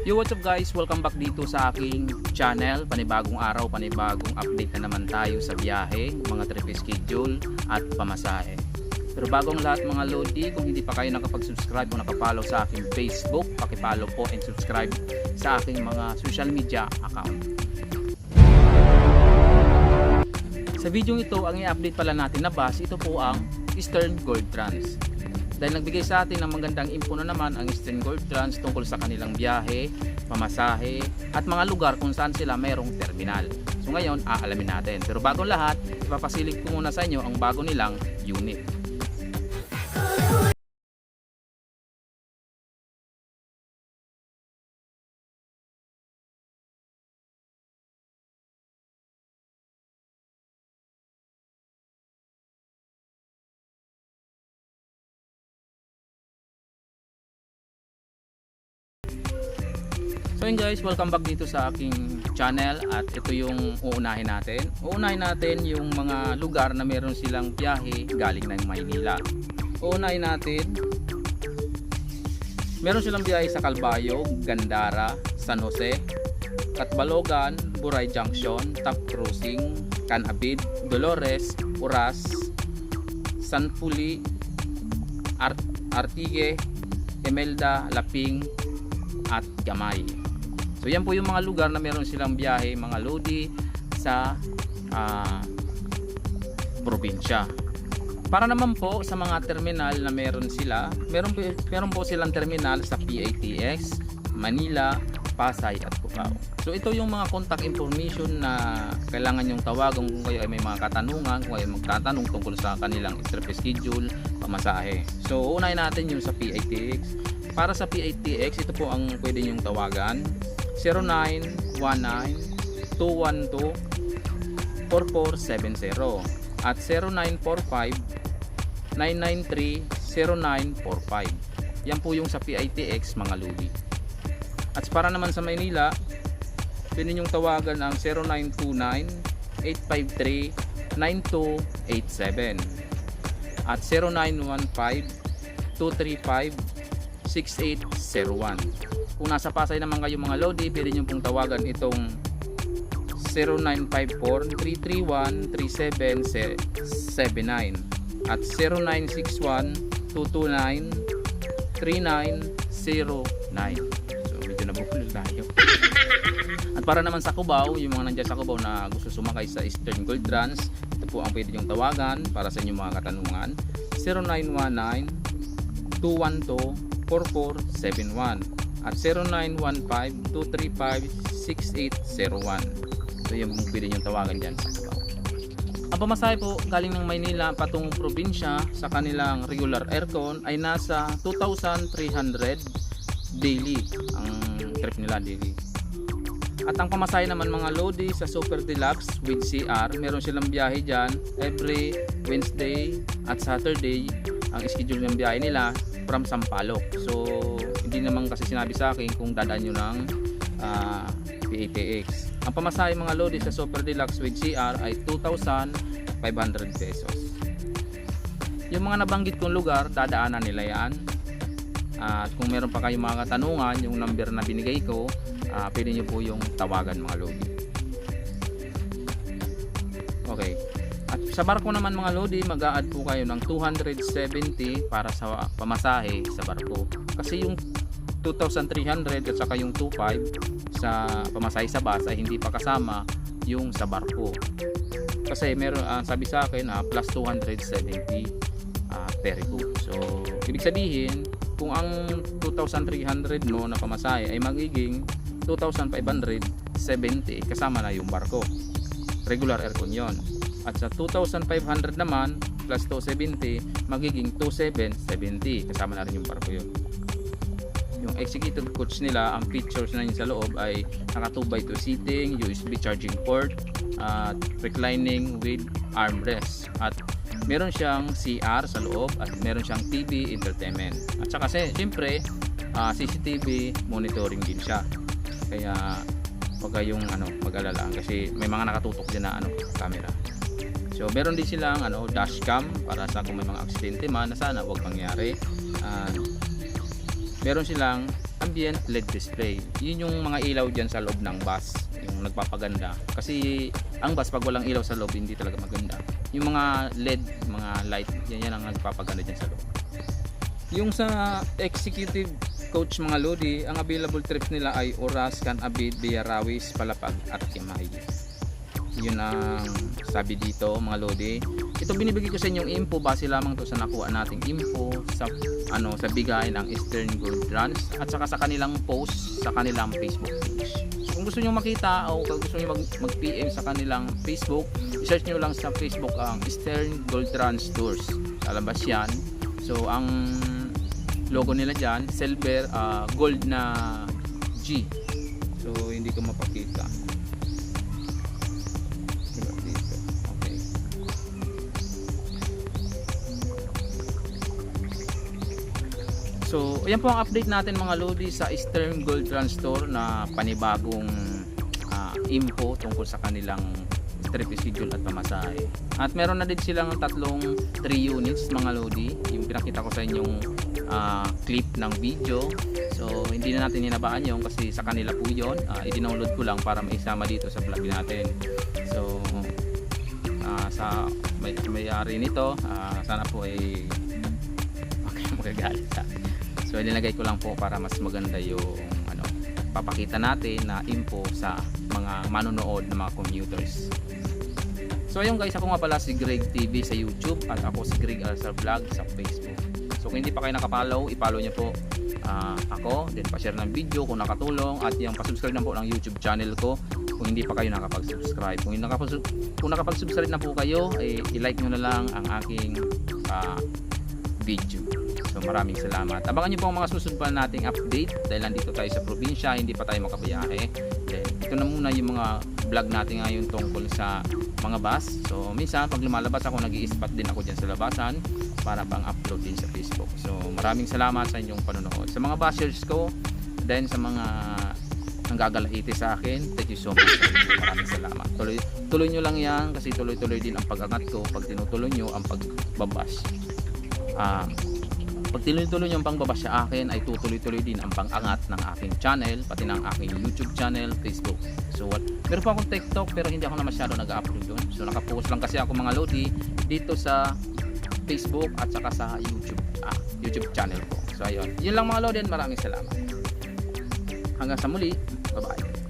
Yo, what's up guys? Welcome back dito sa aking channel. Panibagong araw, panibagong update na naman tayo sa biyahe, mga trip schedule at pamasahe. Pero bagong lahat mga lodi, kung hindi pa kayo nakapag-subscribe o nakapollow sa aking Facebook, pakipollow po and subscribe sa aking mga social media account. Sa video ito, ang i-update pala natin na bus, ito po ang Eastern Gold Trans. Dahil nagbigay sa atin ng magandang info na naman ang Eastern Gold Trans tungkol sa kanilang biyahe, pamasahe at mga lugar kung saan sila mayroong terminal. So ngayon, aalamin natin. Pero bago lahat, ipapasilip ko muna sa inyo ang bago nilang unit. So yun guys, welcome back dito sa aking channel at ito yung uunahin natin. Uunahin natin yung mga lugar na meron silang biyahe galing ng Maynila. Uunahin natin, meron silang biyahe sa Calbayog, Gandara, San Jose, Catbalogan, Buray Junction, Top Crossing, Canabid, Dolores, Uras, San Puli, Artigue, Emelda, Laping at Gamay. So yan po yung mga lugar na meron silang biyahe mga lodi sa probinsya. Para naman po sa mga terminal na meron sila, meron po silang terminal sa PATX, Manila, Pasay at Cubao. So ito yung mga contact information na kailangan yung tawagan kung kayo ay may mga katanungan, kung kayo magtatanong tungkol sa kanilang trip schedule, pamasahe. So unahin natin yung sa PATX. Para sa PATX, ito po ang pwede nyong tawagan, 0919-212-4470 at 0945-993-0945. Yan po yung sa PATX mga lodi. At para naman sa Maynila, pwede nyong tawagan ang 0929-853-9287 at 0915-235-6801. Kung nasa Pasay naman kayo mga lodi, pwede nyo pong tawagan itong 0954-331-3779 at 0961-229-3909. So medyo nabukul tayo. At para naman sa Cubao, yung mga nandiyan sa Cubao na gusto sumakay sa Eastern Gold Trans, ito po ang pwede nyong tawagan para sa inyong mga katanungan, 0919-212-4471 at 0915-235-6801. So yung pwede nyo tawagan dyan sa Cubao. Ang pamasahe po galing ng Maynila patungong probinsya sa kanilang regular aircon ay nasa 2,300 daily ang trip nila daily. At ang pamasahe naman mga lodi sa Super Deluxe with CR, meron silang biyahe dyan every Wednesday at Saturday. Ang schedule ng biyahe nila from Sampaloc. So hindi naman kasi sinabi sa akin kung dadaan nyo ng PATX. Ang pamasahe mga lodi sa Super Deluxe with CR ay 2,500 pesos. Yung mga nabanggit kong lugar, dadaanan nila yan. At kung meron pa kayong mga katanungan, yung number na binigay ko, pwede nyo po yung tawagan mga lodi. Okay. At sa barko naman mga lodi, mag-a-add po kayo ng 270 para sa pamasahe sa barko. Kasi yung 2,300 at saka yung 2,500 sa pamasahe sa bus ay hindi pa kasama yung sa barko. Kasi meron sabi sa akin plus 270 per go. So ibig sabihin kung ang 2,300 no na pamasahe ay magiging 2,570 kasama na yung barko. Regular aircon yon. At sa 2,500 naman plus 270 magiging 2,770 kasama na rin yung barko yun. Yung executive coach nila, ang features na yun sa loob ay naka 2x2 seating, USB charging port, at reclining with armrest. At meron siyang CR sa loob at meron siyang TV entertainment. At saka siyempre CCTV monitoring din siya. Kaya wag kayong mag-alala kasi may mga nakatutok din na camera. So meron din silang dashcam para sa kung may mga aksidente man na sana wag mangyari. meron silang ambient LED display. Yun yung mga ilaw dyan sa loob ng bus, yung nagpapaganda. Kasi ang bus pag walang ilaw sa loob hindi talaga maganda. Yung mga LED, mga light, yan ang nagpapaganda dyan sa loob. Yung sa executive coach mga lodi, ang available trips nila ay Oras, Canabit, Biarawis, Palapag at Kimay. Yun ang sabi dito mga lodi. Ito binibigay ko sa inyong info base lamang to sa nakuha nating info sa sa bigay ng Eastern Gold Runs at saka sa kanilang post sa kanilang Facebook page. So, kung gusto niyo makita o kung gusto niyo mag-PM sa kanilang Facebook, i-search niyo lang sa Facebook ang Eastern Gold Runs Tours. Lalabas yan. So ang logo nila dyan, silver, gold na G. So hindi ko mapakita. Dito. Okay. So ayan po ang update natin mga lodi sa Eastern Gold Run Store na panibagong info tungkol sa kanilang trip schedule at pamasahe. At meron na din silang tatlong 3 units mga lodi, yung pinakita ko sa inyong clip ng video. So hindi na natin hinabaan yun kasi sa kanila po yun. I-download ko lang para maisama dito sa vlog natin. So sa may-ari nito, sana po ay magagalit sa. So nilagay ko lang po para mas maganda yung papakita natin na info sa mga manonood ng mga commuters. So ayun guys, ako nga pala si Greg TV sa YouTube at ako si Greg Alzar Vlog sa Facebook. So kung hindi pa kayo nakapollow, i-follow nyo po ako, then pa-share ng video kung nakatulong at yung pa-subscribe na po ng YouTube channel ko kung hindi pa kayo nakapag-subscribe. Kung nakapag-subscribe na po kayo, i-like nyo na lang ang aking video. So maraming salamat. Abangan nyo po ang mga susunod pa nating update dahil nandito tayo sa probinsya, hindi pa tayo makabiyahe. Then ito na muna yung mga vlog natin ngayon tungkol sa mga bus. So minsan pag lumalabas ako, nag-i-spot din ako dyan sa labasan para pang upload din sa Facebook. So maraming salamat sa inyong panonood. Sa mga bushers ko, then sa mga nanggagalaiti sa akin, thank you so much. Maraming salamat. Tuloy nyo lang yan kasi tuloy-tuloy din ang pag-angat ko pag tinutuloy nyo ang pagbabash. Pag tinutuloy nyo ang pangbabash sa akin, ay tutuloy-tuloy din ang pang-angat ng aking channel, pati ng aking YouTube channel, Facebook. So meron pa akong TikTok pero hindi ako na masyado nag-upload doon. So nakapost lang kasi ako mga lodi dito sa Facebook at saka sa YouTube channel ko. So ayun, yun lang mga lodi, maraming salamat. Hanggang sa muli, bye bye.